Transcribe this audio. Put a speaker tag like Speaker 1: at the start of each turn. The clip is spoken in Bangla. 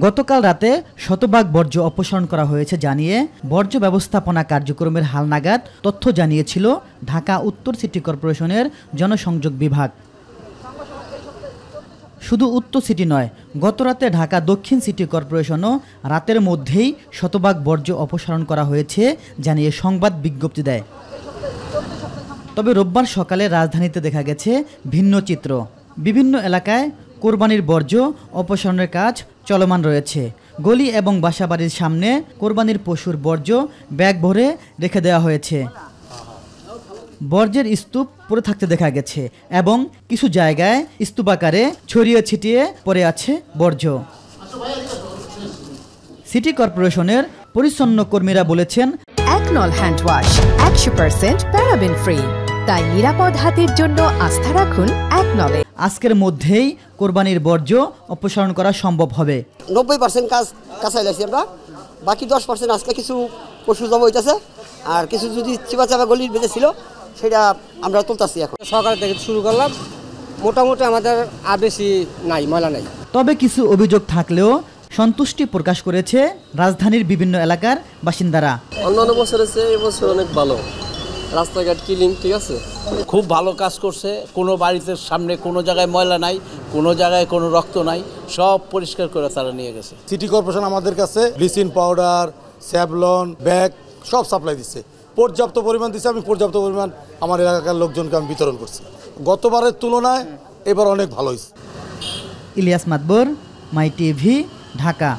Speaker 1: গতকাল রাতে শতভাগ বর্জ্য অপসারণ করা হয়েছে জানিয়ে বর্জ্য ব্যবস্থাপনা কার্যক্রমের হালনাগাদ তথ্য জানিয়েছিল ঢাকা উত্তর সিটি কর্পোরেশনের জনসংযোগ বিভাগ। শুধু উত্তর সিটি নয়, গতরাতে ঢাকা দক্ষিণ সিটি কর্পোরেশনও রাতের মধ্যেই শতভাগ বর্জ্য অপসারণ করা হয়েছে জানিয়ে সংবাদ বিজ্ঞপ্তি দেয়। তবে রোববার সকালে রাজধানীতে দেখা গেছে ভিন্ন চিত্র। বিভিন্ন এলাকায় কোরবানির বর্জ্য অপসারণের কাজ চলমান রয়েছে। গলি এবং বাসাবাড়ির সামনে কোরবানির পশুর বর্জ্য ব্যাগ ভরে রেখে দেওয়া হয়েছে। বর্জ্যের স্তূপ পড়ে থাকতে দেখা গেছে এবং কিছু জায়গায় স্তূপাকারে ছড়িয়ে ছিটিয়ে পড়ে আছে বর্জ্য। সিটি কর্পোরেশনের পরিচ্ছন্ন কর্মীরা বলেছেন,
Speaker 2: একনল হ্যান্ড ওয়াশ 100% প্যারাবেন ফ্রি, তাই নিরাপদ হাতের জন্য আস্থা রাখুন একনলে।
Speaker 1: আজকের মধ্যেই কোরবানির বর্জ্য অপসারণ করা সম্ভব হবে।
Speaker 3: 90% কাজ কাছাইলাছি আমরা, বাকি 10% আজকে কিছু পশু জমা হইতেছে, আর কিছু যদি চিপা চাপা গলির বেঁধে ছিল সেটা আমরা তুলতেছি। এখন
Speaker 4: সকাল থেকে শুরু করলাম, মোটামুটি আমাদের আর বেশি নাই, ময়লা নাই।
Speaker 1: তবে কিছু অভিযোগ থাকলেও সন্তুষ্টি প্রকাশ করেছে রাজধানীর বিভিন্ন এলাকার বাসিন্দারা।
Speaker 5: অন্যান্য বছরের চেয়ে এবছর অনেক ভালো, রাস্তাঘাট ক্লিন, ঠিক আছে,
Speaker 6: খুব ভালো কাজ করছে। কোনো বাড়িতে সামনে কোনো জায়গায় ময়লা নাই, কোনো জায়গায় কোনো রক্ত নাই, সব পরিষ্কার করে তারা নিয়ে গেছে।
Speaker 7: সিটি কর্পোরেশন আমাদের কাছে ব্লিচিং পাউডার, স্যাভলন, ব্যাগ সব সাপ্লাই দিচ্ছে, পর্যাপ্ত পরিমাণ দিচ্ছে। আমি পর্যাপ্ত পরিমাণ আমার এলাকার লোকজনকে আমি বিতরণ করছি। গতবারের তুলনায় এবার অনেক ভালো হয়েছে।
Speaker 1: ইলিয়াস মাতবর, মাই টিভি, ঢাকা।